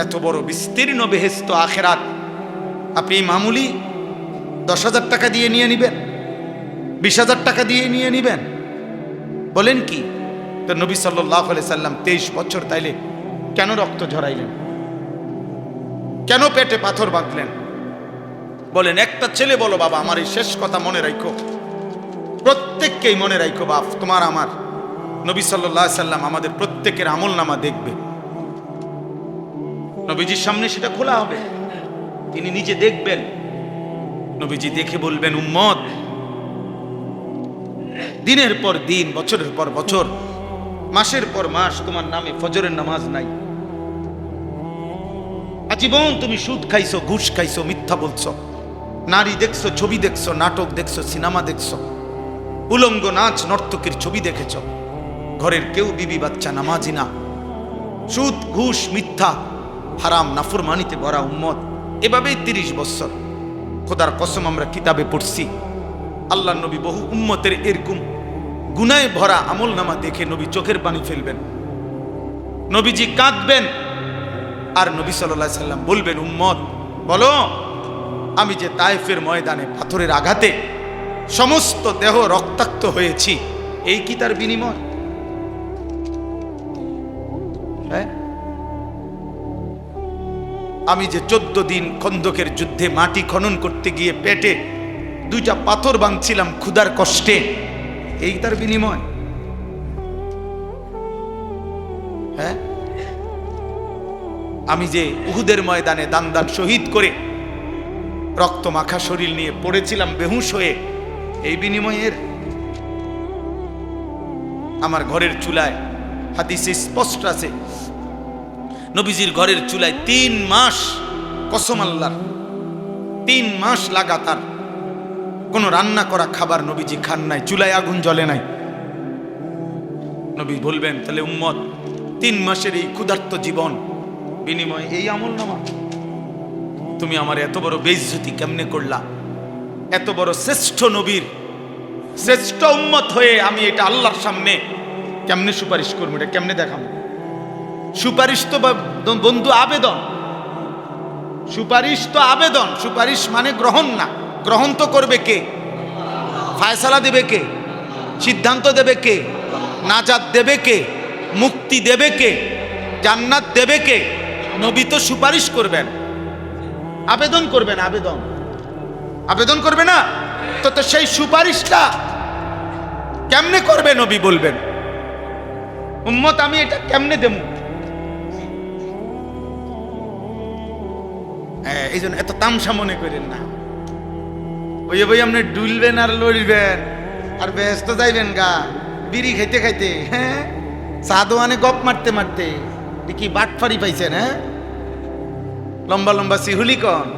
এত বড় বিস্তীর্ণ বেহেশত আখেরাত আপনি মামুলি 10,000 টাকা দিয়ে নিয়ে নিবেন, 20,000 টাকা দিয়ে নিয়ে নিবেন? বলেন কি? তো নবী সাল্লাল্লাহু আলাইহি সাল্লাম 23 বছর তাইলে কেন রক্ত ঝরাইলেন? কেন পেটে পাথর বাঁধলেন? বলেন, একটা ছেলে বলো, বাবা আমার এই শেষ কথা মনে রাখো, প্রত্যেককেই মনে রাখো বাপ, তোমার আমার নবী সাল্লাল্লাহু আলাইহি সাল্লাম আমাদের প্রত্যেকের আমলনামা দেখবে, নবীজির সামনে সেটা খোলা হবে, তিনি নিজে দেখবেন। নবীজি দেখে বলবেন, উম্মত, দিনের পর দিন, বছরের পর বছর, মাসের পর মাস তোমার নামে ফজরের নামাজ নাই, আজীবন তুমি সুদ খাইছো, ঘুষ খাইছো, মিথ্যা বলছো, নারী দেখছো, ছবি দেখছো, নাটক দেখছো, সিনেমা দেখছো, উলঙ্গ নাচ নর্তকীর ছবি দেখেছ, ঘরের কেউ বিবি বাচ্চা নামাজি না, সুদ ঘুষ মিথ্যা হারাম নাফরমানিতে ভরা উম্মত। এভাবেই 30 বছর। খোদার কসম আমরা কিতাবে পড়ছি, আল্লাহ নবী বহু উম্মতের এরকম গুনায় ভরা আমল নামা দেখে নবী চোখের পানি ফেলবেন, নবীজি কাঁদবেন, আর নবী সাল্লাল্লাহু আলাইহি সাল্লাম বলবেন, উম্মত বলো, আমি যে তায়েফের ময়দানে পাথরের আঘাতে সমস্ত দেহ রক্তাক্ত হয়েছি, এই কি তার বিনিময়? হ্যাঁ, আমি যে 14 দিন খন্দকের যুদ্ধে মাটি খনন করতে গিয়ে পেটে 2টা পাথর বাঁধছিলাম ক্ষুধার কষ্টে, এই তার বিনিময়? হ্যাঁ, আমি যে উহুদের ময়দানে দান দান শহীদ করে রক্ত মাখা শরীর নিয়ে পড়েছিলাম বেহুশ হয়ে, এই বিনিময়ের? আমার ঘরের চুলায় হাদিসে স্পষ্ট আছে, নবীজির ঘরের চুলায় 3 মাস, কসম আল্লাহর, 3 মাস লাগাতার কোনো রান্না করা খাবার নবীজি খান নাই, চুলায় আগুন জ্বলে নাই। নবী বলবেন, তাহলে উম্মত, 3 মাসের এই ক্ষুধার্ত জীবন বিনিময়ে এই আমল নামা? তুমি আমার এত বড় বেইজ্জতি কেমনে করলা? এত বড় শ্রেষ্ঠ নবীর শ্রেষ্ঠ উম্মত হয়ে আমি এটা আল্লাহর সামনে কেমনে সুপারিশ করবো? এটা কেমনে দেখাবো? সুপারিশ তো বন্ধু আবেদন, সুপারিশ তো আবেদন, সুপারিশ মানে গ্রহণ না। গ্রহণ তো করবে কে? ফায়সালা দেবে কে? সিদ্ধান্ত দেবে কে? নাজাত দেবে কে? মুক্তি দেবে কে? জান্নাত দেবে কে? নবী তো সুপারিশ করবেন, আবেদন করবেন, আবেদন আবেদন করবে না তো? তো সেই সুপারিশটা কেমনে করবে? নবী বলবেন, উম্মত আমি এটা কেমনে দেব? এই জন্য এত তামসা মনে করেন না। ওই বই আপনি ডুলবেন আর লড়বেন আর ব্যস্ত যাইবেন গা বিড়ি খাইতে খাইতে, হ্যাঁ, সাদোয়ানে গপ মারতে মারতে। দেখি বাটফারি পাইছেন? হ্যাঁ, লম্বা লম্বা সিহুলি কন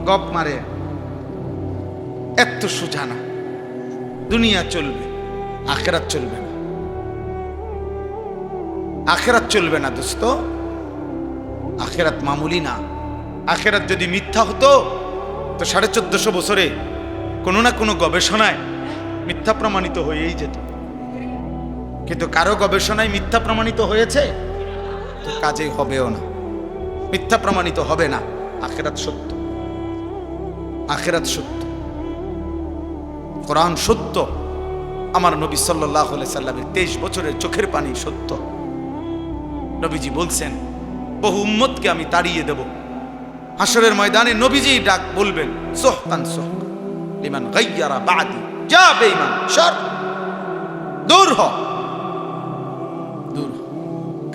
গপ মারে, এত সোজা না। দুনিয়া চলবে, আখেরাত চলবে না, আখেরাত চলবে না দোস্ত। আখেরাত মামুলি না। আখেরাত যদি মিথ্যা হতো তো 1450 বছরে কোনো না কোনো গবেষণায় মিথ্যা প্রমাণিত হয়েই যেত, কিন্তু কারো গবেষণায় মিথ্যা প্রমাণিত হয়েছে? তো কাজে হবেও না, মিথ্যা প্রমাণিত হবে না। আখেরাত সত্য, আখেরাত সত্য, কোরআন সত্য, আমার নবী সাল্লাল্লাহু আলাইহি সাল্লামের 23 বছরের চোখের পানি সত্য। নবীজি বলছেন, বহু উম্মতকে আমি তাড়িয়ে দেব। হাসরের ময়দানে নবীজি ডাক বলবেন, সুহকান সুহক লিমান গায়্যারা বাদি, যা বেঈমান সর, দূর হ, দূর হ।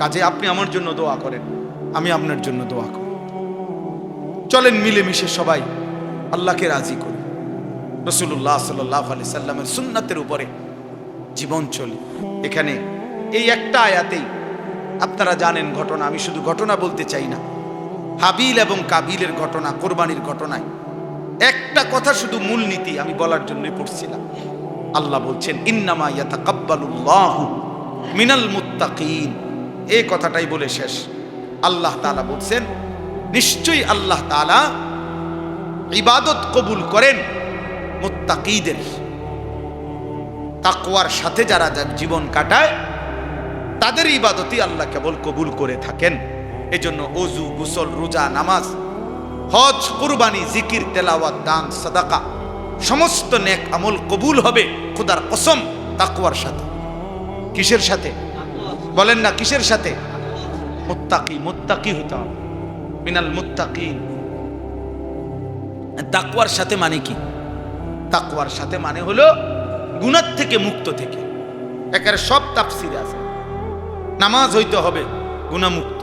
কাজে আপনি আমার জন্য দোয়া করেন, আমি আপনার জন্য দোয়া করি। চলেন মিলেমিশে সবাই আল্লাহকে রাজি করি, রাসূলুল্লাহ সাল্লাল্লাহু আলাইহি সাল্লামের সুন্নাতের উপরে জীবন চলে। এখানে এই একটা আয়াতেই আপনারা জানেন ঘটনা, আমি শুধু ঘটনা বলতে চাই না। হাবিল এবং কাবিলের ঘটনা, কোরবানির ঘটনায় একটা কথা শুধু মূলনীতি আমি বলার জন্যই পড়ছিলাম। আল্লাহ বলছেন, ইন্নামা ইয়াতাকাব্বালুল্লাহু মিনাল মুত্তাকিন, এই কথাটাই বলে শেষ। আল্লাহ তাআলা বলছেন, নিশ্চয়ই আল্লাহ তাআলা ইবাদত কবুল করেন মুত্তাকিদের, তাকওয়ার সাথে যারা জীবন কাটায় তাদের ইবাদতই আল্লাহ কেবল কবুল করে থাকেন। এজন্য ওযু, গোসল, রোজা, নামাজ, হজ, কুরবানি, জিকির, তেলাওয়াত, দান, সাদাকা সমস্ত নেক আমল কবুল হবে খোদার কসম তাকওয়ার সাথে। কিসের সাথে বলেন না, কিসের সাথে? মুত্তাকি হতে হবে, মিনাল মুত্তাকিন। তাকওয়ার সাথে মানে কি? তাকওয়ার সাথে মানে হলো গুনাহ থেকে মুক্ত থেকে। একের সব তাফসীরে আছে। নামাজ হইতে হবে গুনাহমুক্ত,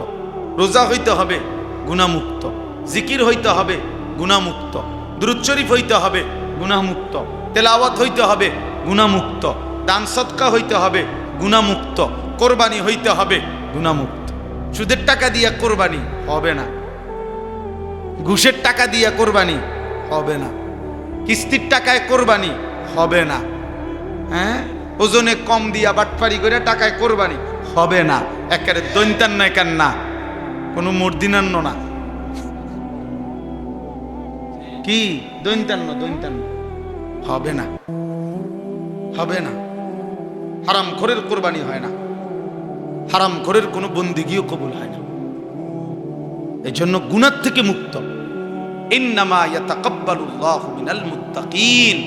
রোজা হইতে হবে গুনাহমুক্ত, জিকির হইতে হবে গুনাহমুক্ত, দুরূদ শরীফ হইতে হবে গুনাহমুক্ত, তেলাওয়াত হইতে হবে গুনাহমুক্ত, দান সদকা হইতে হবে গুনাহমুক্ত, কোরবানি হইতে হবে গুনাহমুক্ত। সুদের টাকা দিয়া কোরবানি হবে না, ঘুষের টাকা দিয়া কোরবানি হবে না, কিস্তির টাকায় কোরবানি হবে না, হ্যাঁ ওজনে কম দিয়া বাটপারি করে টাকায় কোরবানি হবে না। একেবারে দৈন্তান্ন একার না, কোনো মর্দিনান্ন না। কি দৈন্তান্ন? দৈন্তান্ন হবে না, হবে না। হারাম খোরের কোরবানি হয় না, হারাম খোরের কোনো বন্দিগিও কবুল হয় না। এই জন্য গুনাহ থেকে মুক্ত। ইন্নামা ইয়াতাকাব্বালুল্লাহু মিনাল মুত্তাকিন,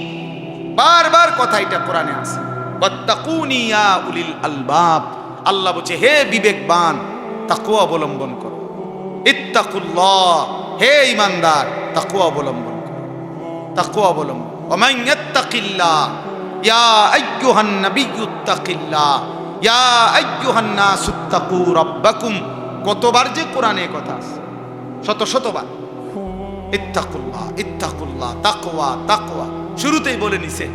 বারবার কথা এটা কোরআনে আছে। ওয়াত্তাকুনি ইয়া উলিল আলবাব, আল্লাহ বলছে হে বিবেকবান তাকওয়া অবলম্বন করো। ইত্তাকুল্লাহ, হে ঈমানদার তাকওয়া অবলম্বন করো, তাকওয়া অবলম্বন। ওয়া মান ইয়াত্তাকিল্লাহ ইয়া আইয়ুহান নাবিয়্যুত্তাকিল্লাহ ইয়া আইয়ুহান নাসুত্তাকু রাব্বাকুম। কতবার যে কোরআনে কথা আছে, শত শতবার। ইত্তাকুল্লাহ, ইত্তাকুল্লাহ, তাকওয়া, তাকওয়া শুরুতেই বলে নিছে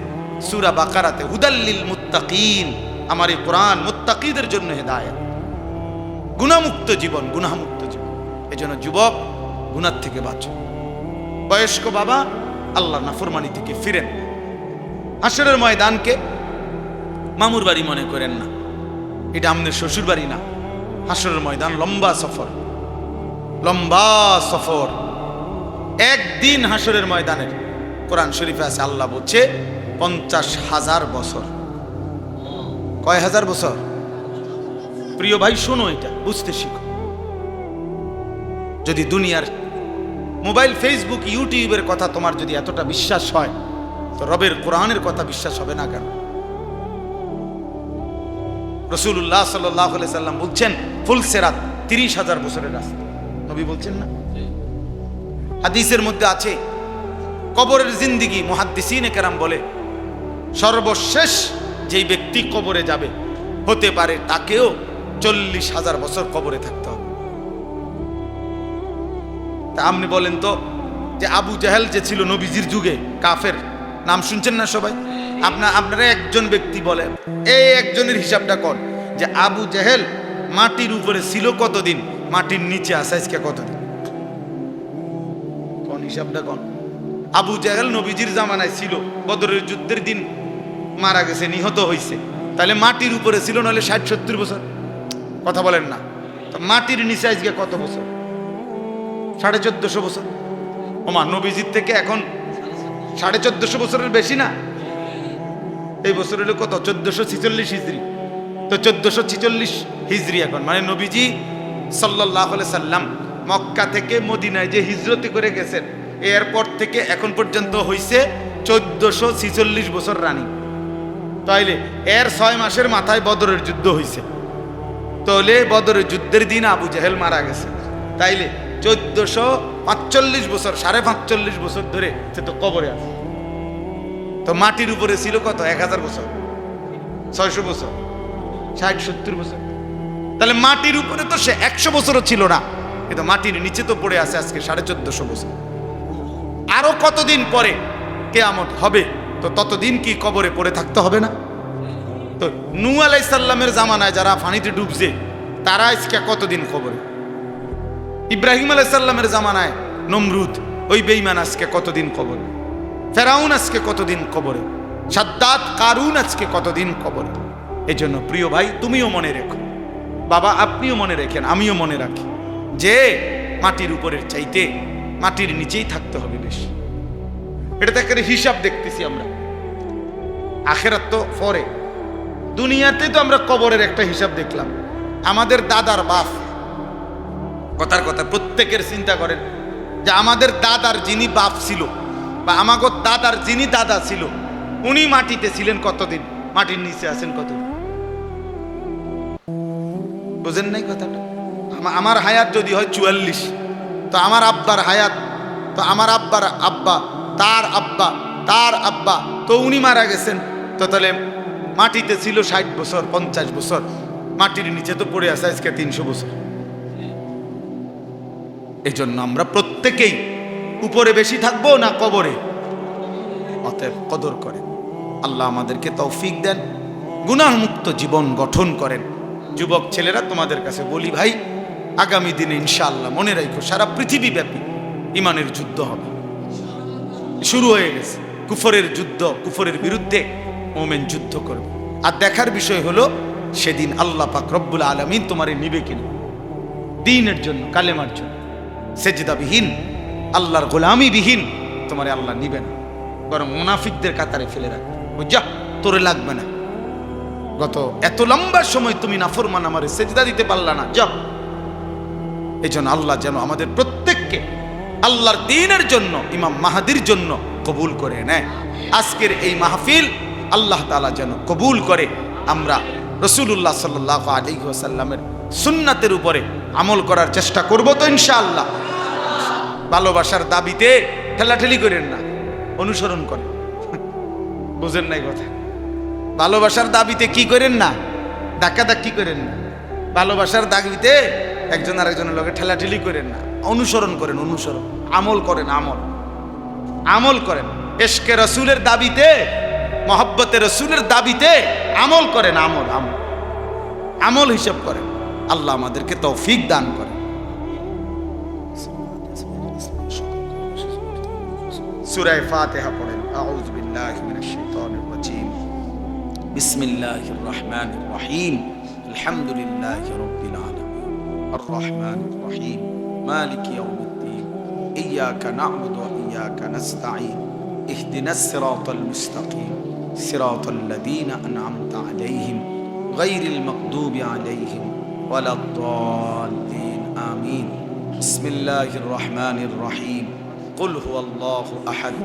সূরা বাকারাতে, হুদাল্লিল মুত্তাকিন, আমার এই কোরআন মুত্তাকিদের জন্য হেদায়েত। গুনাহমুক্ত জীবন, গুনাহমুক্ত জীবন। এজন্য যুবক গুনাহ থেকে বাঁচো, বয়স্ক বাবা আল্লাহ নাফরমানি থেকে ফিরেন। হাসরের ময়দানকে মামুর বাড়ি মনে করেন না, এটা আমাদের শ্বশুর বাড়ি না। হাসরের ময়দান লম্বা সফর, লম্বা সফর। একদিন হাসরের ময়দানের কোরআন শরীফে আছে আল্লাহ বলছে 50,000 বছর। কয় হাজার বছর? প্রিয় ভাই শোনো, এটা বুঝতে শিখো। যদি দুনিয়ার মোবাইল, ফেসবুক, ইউটিউবের কথা তোমার যদি এতটা বিশ্বাস হয়, তো রবের কোরআনের কথা বিশ্বাস হবে না কেন? রাসূলুল্লাহ সাল্লাল্লাহু আলাইহি সাল্লাম বলছেন ফুলসিরাত 30,000 বছরের রাস্তা। নবী বলছেন না? হাদিসের মধ্যে আছে কবরের জিন্দেগি, মুহাদ্দিসিনে কেরাম বলে সর্বশেষ যেই ব্যক্তি কবরে যাবে হতে পারে তাকেও 40,000 বছর কবরে থাকতে হবে। তা আপনি বলেন তো, যে আবু জাহেল যে ছিল নবীজির যুগে কাফের, নাম শুনছেন না সবাই? আপনারা একজন ব্যক্তি বলেন, এই একজনের হিসাবটা কর যে আবু জাহেল মাটির উপরে ছিল কতদিন, মাটির নিচে আছে আজকে কতদিন? কোন হিসাবটা কোন? আবু জাহেল নবীজির জামানায় ছিল, বদরের যুদ্ধের দিন মারা গেছে, নিহত হয়েছে, তাহলে মাটির উপরে ছিল নাহলে 60-70 বছর। কথা বলেন না? তো মাটির নিচে আজকে কত বছর? 1450 বছর। ওমা, নবীজির থেকে এখন 1450 বছরের বেশি না? এই বছর হলো কত? 1446 হিজরি। তো 1446 হিজরি এখন, মানে নবীজি সাল্লাল্লাহু আলাইহি সাল্লাম মক্কা থেকে মদিনায় যে হিজরতি করে গেছেন, এরপর থেকে এখন পর্যন্ত হইছে 1446 বছর রানিং। তাইলে এর 6 মাসের মাথায় বদরের যুদ্ধ হইছে। তাহলে বদরের যুদ্ধের দিন আবু জাহেল মারা গেছে, তাইলে 1445 বছর, 45.5 বছর ধরে সে তো কবরে আছে। তো মাটির উপরে ছিল কত? 1000 বছর, 600 বছর, 60-70 বছর। তাহলে মাটির উপরে তো সে 100 বছরও ছিল না, কিন্তু মাটির নিচে তো পড়ে আছে আজকে 1450 বছর। আরো কতদিন পরে কিয়ামত হবে, তো ততদিন কি কবরে পড়ে থাকতে হবে না? তো নূহ আলাইহিস সালামের জামানায় যারা পানিতে ডুবছে তারা আজকে কতদিন কবরে? ইব্রাহিম আলাইহিস সালামের জামানায় নমরুদ ওই বেঈমান আজকে কতদিন কবরে? ফেরাউন আজকে কতদিন কবরে? সাদ্দাত কারুন আজকে কতদিন কবরে? এই জন্য প্রিয় ভাই, তুমিও মনে রেখো, বাবা আপনিও মনে রেখেন, আমিও মনে রাখি, যে মাটির উপরের চাইতে মাটির নিচেই থাকতে হবে বেশি। এটা তো একটা হিসাব দেখতেছি আমরা, আখিরাত তো পরে। দুনিয়াতে তো আমরা কবরের একটা হিসাব দেখলাম। আমাদের দাদার বাপ কথার কথা প্রত্যেকের চিন্তা করেন যে আমাদের দাদার যিনি বাপ ছিল বা আমাগো দাদার যিনি দাদা ছিল উনি মাটিতে ছিলেন কতদিন, মাটির নিচে আছেন কতদিন, বুঝেন নাই কথাটা? আমার হায়াত যদি হয় 44, তো আমার আব্বার হায়াত, তো আমার আব্বার আব্বা, তার আব্বা, তার আব্বা, তো উনি মারা গেছেন, তো তাহলে মাটিতে ছিল 60 বছর 50 বছর, মাটির নিচে তো পড়ে আছে আজকে 300 বছর। এই জন্য আমরা প্রত্যেকেই উপরে বেশি থাকবো না কবরে? অতএব কদর করেন, আল্লাহ আমাদেরকে তৌফিক দেন, গুনাহমুক্ত জীবন গঠন করেন। যুবক ছেলেরা তোমাদের কাছে বলি ভাই, আগামী দিনে ইনশাআল্লাহ মনে রাখো সারা পৃথিবীব্যাপী ইমানের যুদ্ধ হবে, শুরু হয়ে গেছে কুফরের যুদ্ধ, কুফরের বিরুদ্ধে মুমিন যুদ্ধ করবে। আর দেখার বিষয় হলো সেদিন আল্লাহ পাক রব্বুল আলামিন তোমারে নিবে কিনা, দ্বীনের জন্য, কালেমার জন্য সেজদাবিহীন, আল্লাহর গোলামি বিহীন তোমারে আল্লাহ নিবে না, বরং মুনাফিকদের কাতারে ফেলে রাখবে। বুঝা তোরে লাগবে না, গত এত লম্বা সময় তুমি নাফরমান আমারে সেজদা দিতে পারলা না, যাও। এই জন্য আল্লাহ যেন আমাদের প্রত্যেককে আল্লাহর দ্বীনের জন্য, ইমাম মাহাদির জন্য কবুল করে নেয়। আজকের এই মাহফিল আল্লাহ তাআলা যেন কবুল করে, আমরা রাসূলুল্লাহ সাল্লাল্লাহু আলাইহি ওয়াসাল্লামের সুন্নাতের উপরে আমল করার চেষ্টা করব তো ইনশাআল্লাহ। ভালোবাসার দাবিতে ঠেলাঠেলি করেন না, অনুসরণ করেন। বুঝেন নাই কথা? ভালোবাসার দাবিতে কি করেন না, ধাক্কাধাক্কি করেন না। ভালোবাসার দাবিতে একজন আরেকজনের লগে ঠেলাঠেলি করেন না, অনুসরণ করেন, অনুসরণ, আমল করেন, আমল করেন। ইশকে রাসূলের দাবিতে, মহব্বতে রাসূলের দাবিতে আমল করেন, আমল হিসাব করেন। আল্লাহ আমাদেরকে তৌফিক দান করেন। সূরা ফাতিহা পড়েন। আউযু বিল্লাহি মিনাশ শাইতানির রাজীম। বিসমিল্লাহির রহমানির রহিম। আলহামদুলিল্লাহি রাব্বিল আলামিন। আর রহমানির রহিম। মালিকি ইয়াউমিদ্দিন। ইয়্যাকা না'বুদু ওয়া ইয়্যাকা নাস্তাঈন। ইহদিনাস সিরাতাল মুস্তাকিম। সিরাতাল লাযীনা আন'আমতা আলাইহিম গায়রিল মাগদুবি আলাইহিম ওয়ালাদ-দাল্লিন। আমিন। বিসমিল্লাহির রহমানির রহিম। قل هو الله أحد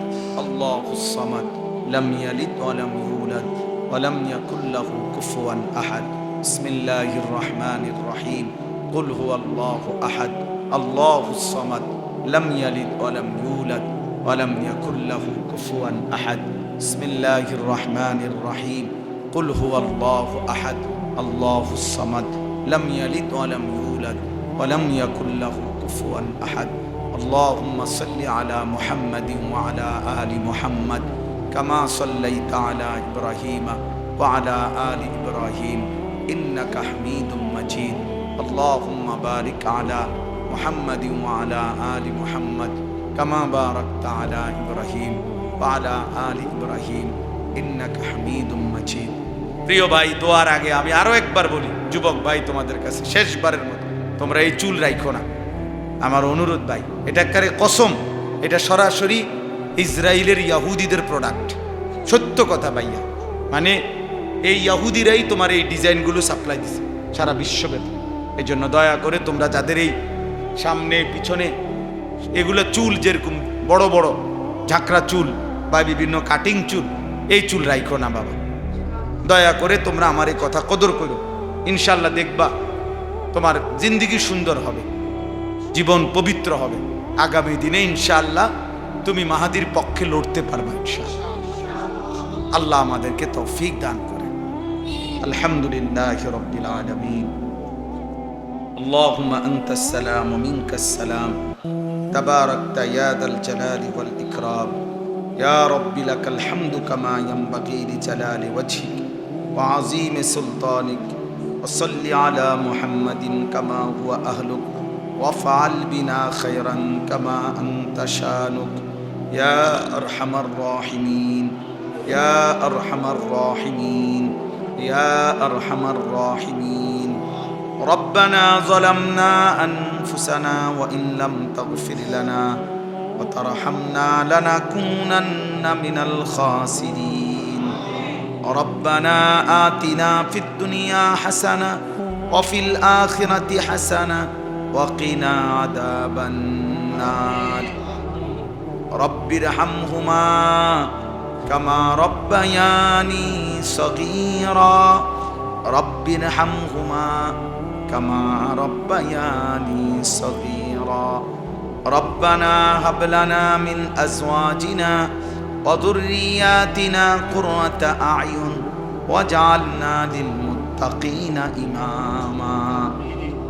الله الصمد لم يلد ولم يولد ولم يكن له كفوا أحد. بسم الله الرحمن الرحيم. قل هو الله أحد الله الصمد لم يلد ولم يولد ولم يكن له كفوا أحد. بسم الله الرحمن الرحيم. قل هو الله أحد الله الصمد لم يلد ولم يولد ولم يكن له كفوا أحد. اللهم صل على محمد وعلى آل محمد كما صليت على إبراهيم وعلى آل إبراهيم إنك حميد مجيد. اللهم بارك على محمد وعلى آل محمد كما باركت على إبراهيم وعلى آل إبراهيم إنك حميد مجيد. প্রিয় ভাই, দোয়ার আগে আমি আরো একবার বলি, যুবক ভাই তোমাদের কাছে শেষবারের মতো, তোমরা এই চুল রাখো না, আমার অনুরোধ ভাই। এটা কারে কসম, এটা সরাসরি ইসরায়েলের ইয়াহুদিদের প্রোডাক্ট, সত্য কথা ভাইয়া। মানে এই ইয়াহুদিরাই তোমার এই ডিজাইনগুলো সাপ্লাই দিছে সারা বিশ্বব্যাপী। এই জন্য দয়া করে তোমরা যাদের এই সামনে পিছনে এগুলো চুল, যেরকম বড় বড় ঝাঁকড়া চুল বা বিভিন্ন কাটিং চুল, এই চুল রাখো না বাবা, দয়া করে তোমরা আমার এই কথা কদর করো। ইনশাল্লাহ দেখবা তোমার জিন্দিগি সুন্দর হবে, জীবন পবিত্র হবে। আগামী দিনে ইনশাআল্লাহ তুমি মাহাদির পক্ষে লড়তে পারবে ইনশাআল্লাহ। আল্লাহ আমাদেরকে তৌফিক দান করেন। আলহামদুলিল্লাহি রাব্বিল আলামিন। আল্লাহুম্মা আনতাস সালাম ওয়া মিনকাস সালাম। তাবারাকতা ইয়া যাল জালালি ওয়াল ইকরাম। ইয়া রাব্বি লাকাল হামদু কামা ইয়ানবাগি লিজালালি ওয়াজহিক ওয়া আযীমি সুলতানিক। ওয়া সাল্লি আলা মুহাম্মাদিন কামা হুয়া আহলুক وافعل بنا خيرا كما أنت شانك يا أرحم الراحمين يا أرحم الراحمين يا أرحم الراحمين. ربنا ظلمنا أنفسنا وإن لم تغفر لنا وترحمنا لنكونن من الخاسرين. ربنا آتنا في الدنيا حسنة وفي الآخرة حسنة وقنا عذاب النار رب ارحمهما كما ربياني صغيرا رب ارحمهما كما ربياني صغيرا ربنا هب لنا من أزواجنا وذرياتنا قرة أعين واجعلنا للمتقين إماما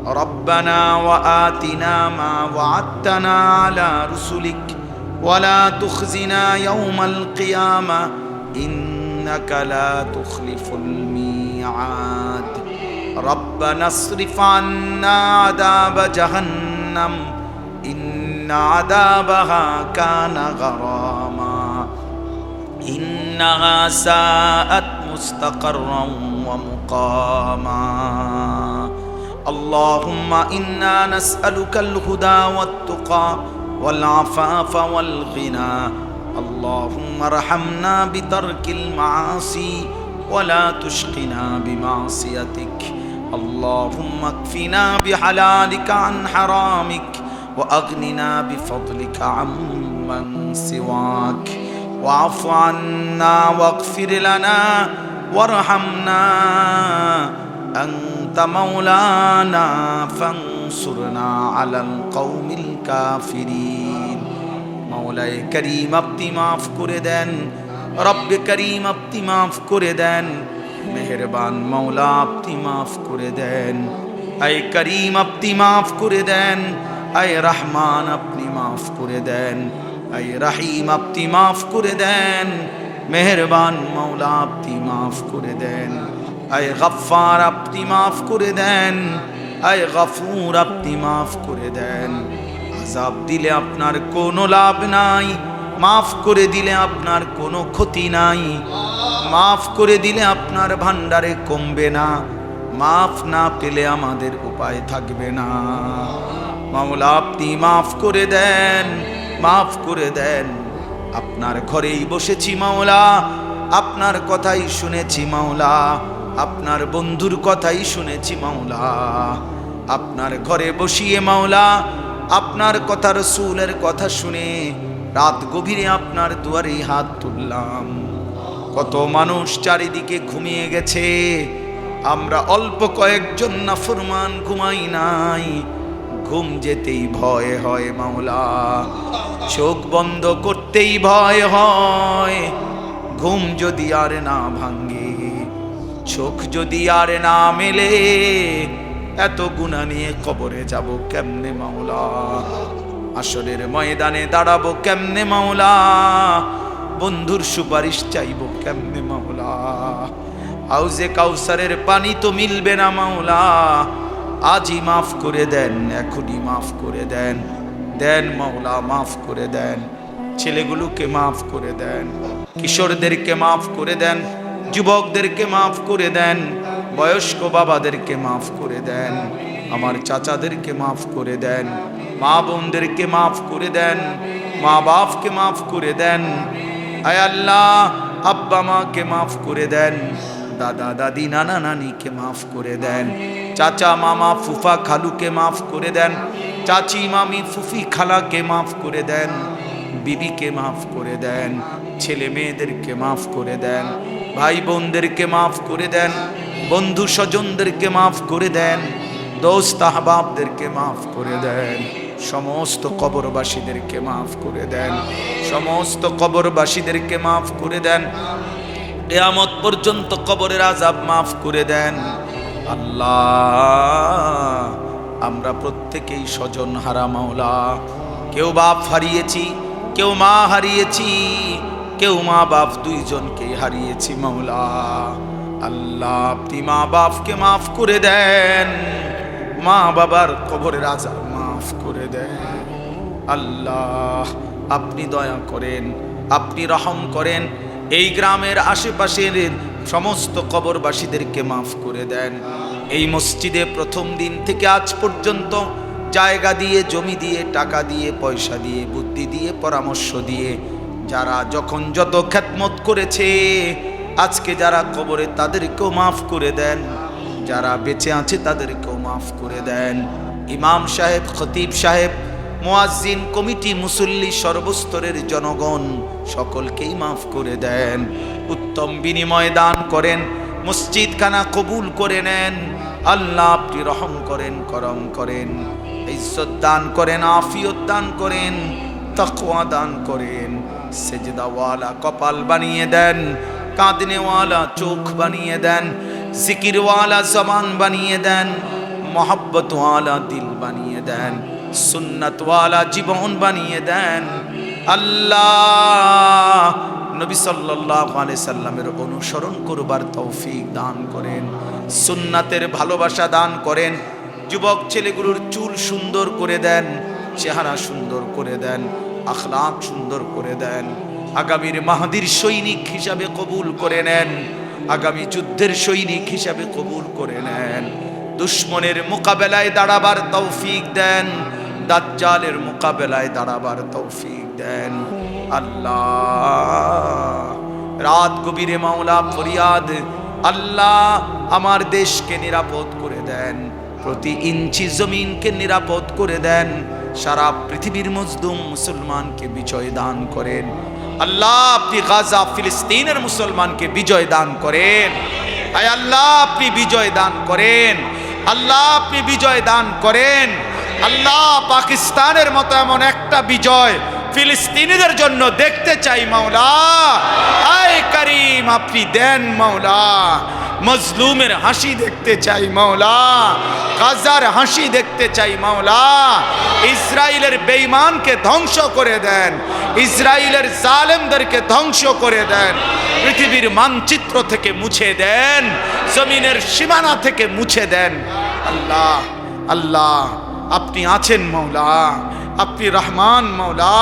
ربنا وآتنا ما وعدتنا على رسلك ولا تخزنا يوم القيامة إنك لا تخلف الميعاد ربنا اصرف عنا عذاب جهنم إن عذابها كان غراما إنها ساءت مستقرا ومقاما اللهم إنا نسألك الهدى والتقى والعفاف والغنى اللهم ارحمنا بترك المعاصي ولا تشقنا بمعصيتك اللهم اكفنا بحلالك عن حرامك وأغننا بفضلك عمن سواك واعف عنا واغفر لنا وارحمنا أنت مولانا فانصرنا على القوم الكافرين مولاي كريم আপনি মাফ করে দেন রব্বে করিম আপনি মাফ করে দেন মেহেরবান মওলা আপনি মাফ করে দেন আয় করিম আপনি মাফ করে দেন আয় রহমান আপনি মাফ করে দেন আয় রহিম আপনি মাফ করে দেন মেহেরবান মওলা আপনি মাফ করে দেন আয় গফফার আপনি মাফ করে দেন আয় গফুর আপনি মাফ করে দেন আযাব দিলে আপনার কোনো লাভ নাই মাফ করে দিলে আপনার কোনো ক্ষতি নাই মাফ করে দিলে আপনার ভান্ডারে কমবে না মাফ না পেলে আমাদের উপায় থাকবে না মাওলা আপনি মাফ করে দেন মাফ করে দেন আপনার ঘরেই বসেছি মাওলা আপনার কথাই শুনেছি মাওলা আপনার বন্ধুর কথাই শুনেছি মাওলা আপনার ঘরে বসিয়ে মাওলা আপনার কথা রাসূলের কথা শুনে রাত গভীরে আপনার দুয়ারে হাত তুললাম কত মানুষ চারিদিকে ঘুমিয়ে গেছে আমরা অল্প কয়েকজন নাফরমান ঘুমাই নাই ঘুম যেতেই ভয় হয় মাওলা চোখ বন্ধ করতেই ভয় হয় ঘুম যদি আর না ভাঙে চোখ যদি আর না মেলে এত গুনাহ নিয়ে কবরে যাব কেমনে মাওলা আসরের ময়দানে দাঁড়াবো কেমনে মাওলা বন্ধুর সুপারিশ চাইবো কেমনে মাওলা হাউজে কাউসারের পানি তো মিলবে না মাওলা আজই মাফ করে দেন এখনই মাফ করে দেন দেন মাওলা মাফ করে দেন ছেলেগুলোকে মাফ করে দেন কিশোরদেরকে মাফ করে দেন যুবকদেরকে মাফ করে দেন বয়স্ক বাবাদেরকে মাফ করে দেন আমার চাচাদেরকে মাফ করে দেন মা বোনদেরকে মাফ করে দেন মা বাপকে মাফ করে দেন আয় আল্লাহ আব্বা মাকে মাফ করে দেন দাদা দাদি নানা নানিকে মাফ করে দেন চাচা মামা ফুফা খালুকে মাফ করে দেন চাচি মামি ফুফি খালাকে মাফ করে দেন বিবিকে মাফ করে দেন ছেলে মেয়েদেরকে মাফ করে দেন ভাই বোনদেরকে মাফ করে দেন বন্ধু স্বজনদেরকে মাফ করে দেন দোস্ত আহবাবদেরকে মাফ করে দেন সমস্ত কবরবাসীদেরকে মাফ করে দেন সমস্ত কবরবাসীদেরকে মাফ করে দেন কিয়ামত পর্যন্ত কবরের আযাব মাফ করে দেন আল্লাহ আমরা প্রত্যেকেই স্বজন হারা মাওলা কেউ বাপ হারিয়েছি কেউ মা হারিয়েছি কেউ মা বাপ দুইজনকে হারিয়েছি মাওলা আল্লাহ আপনি মা বাপকে মাফ করে দেন মা বাবার কবরের আযাব মাফ করে দেন আল্লাহ আপনি দয়া করেন আপনি রহম করেন এই গ্রামের আশেপাশের সমস্ত কবরবাসীদেরকে মাফ করে দেন এই মসজিদে প্রথম দিন থেকে আজ পর্যন্ত জায়গা দিয়ে জমি দিয়ে টাকা দিয়ে পয়সা দিয়ে বুদ্ধি দিয়ে পরামর্শ দিয়ে যারা যখন যত খেদমত করেছে আজকে যারা কবরে তাদেরকেও মাফ করে দেন যারা বেঁচে আছে তাদেরকেও মাফ করে দেন ইমাম সাহেব, খতিব সাহেব, মুয়াজ্জিন, কমিটি, মুসল্লি, সর্বস্তরের জনগণ সকলকেই মাফ করে দেন। উত্তম বিনিময় দান করেন, মসজিদখানা কবুল করে নেন। আল্লাহ আপনি রহম করেন, করম করেন, ইজ্জত দান করেন, আফিয়ত দান করেন, তাকওয়া দান করেন। সেজদাওয়ালা কপাল বানিয়ে দেন, কাঁদনেওয়ালা চোখ বানিয়ে দেন, জিকিরওয়ালা জবান বানিয়ে দেন, মহব্বতওয়ালা দিল বানিয়ে দেন, সুন্নতওয়ালা জীবন বানিয়ে দেন। আল্লাহ নবী সাল্লাল্লাহু আলাইহি সাল্লামের অনুসরণ করবার তৌফিক দান করেন, সুন্নাতের ভালোবাসা দান করেন। যুবক ছেলেগুলোর চুল সুন্দর করে দেন, চেহারা সুন্দর করে দেন, আখলাক সুন্দর করে দেন। আগামীর মাহদির সৈনিক হিসাবে কবুল করে নেন, আগামী যুদ্ধের সৈনিক হিসাবে কবুল করে নেন। দুশ্মনের মোকাবেলায় দাঁড়াবার তৌফিক দেন, দাজ্জালের মোকাবেলায় দাঁড়াবার তৌফিক দেন। আল্লাহ রাত গভীরে মাওলা ফরিয়াদ, আল্লাহ আমার দেশকে নিরাপদ করে দেন, প্রতি ইঞ্চি জমিনকে নিরাপদ করে দেন, সারা পৃথিবীর মজলুম মুসলমানকে বিজয় দান করেন। আল্লাহ আপনি গাজা ফিলিস্তিনের মুসলমানকে বিজয় দান করেন। আয় আল্লাহ আপনি বিজয় দান করেন, আল্লাহ আপনি বিজয় দান করেন। আল্লাহ পাকিস্তানের মতো এমন একটা বিজয় ফিলিস্তিনিদের জন্য দেখতে চাই মাওলা। আয় করিম আপনি দেন মাওলা, মজলুমের হাসি দেখতে চাই মাওলা, গাজার হাসি দেখতে চাই মাওলা। ইসরায়েলের বেঈমানকে ধ্বংস করে দেন, ইসরায়েলের জালেমদেরকে ধ্বংস করে দেন, পৃথিবীর মানচিত্র থেকে মুছে দেন, জমিনের সীমানা থেকে মুছে দেন। আল্লাহ আল্লাহ আপনি আছেন মাওলা, আপনি রহমান মাওলা,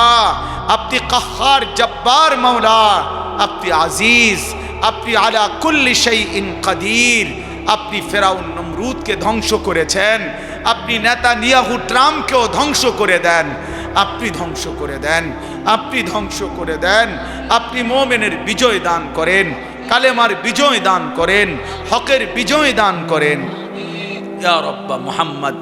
আপনি কাহ্হার জব্বার মাওলা, আপনি আজিজ, আপনি আলা কুল্লি শাইইন কাদির। আপনি ফেরাউন নমরুদকে ধ্বংস করেছেন, আপনি নেতানিয়াহু ট্রাম্পকেও ধ্বংস করে দেন, আপনি ধ্বংস করে দেন, আপনি ধ্বংস করে দেন। আপনি মুমিনের বিজয় দান করেন, কালেমার বিজয় দান করেন, হকের বিজয় দান করেন। ইয়া রব্বা মুহাম্মদ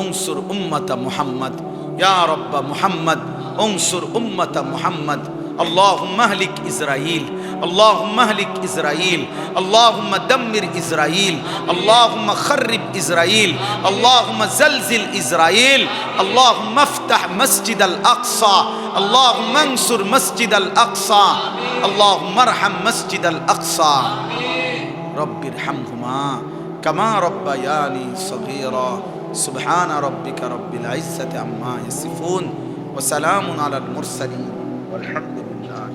উনসুর উম্মতা মুহাম্মদ, ইয়া রব্বা মুহাম্মদ উনসুর উম্মতা মুহাম্মদ। اللهم اهلك إسرائيل، اللهم اهلك إسرائيل، اللهم دمر إسرائيل، اللهم خرب إسرائيل، اللهم زلزل إسرائيل، اللهم افتح مسجد الأقصى، اللهم انصر مسجد الأقصى، اللهم ارحم مسجد الأقصى. رب ارحمهما كما ربياني صغيرا. سبحان ربك رب العزة عما يصفون وسلام على المرسلين والحمد لله.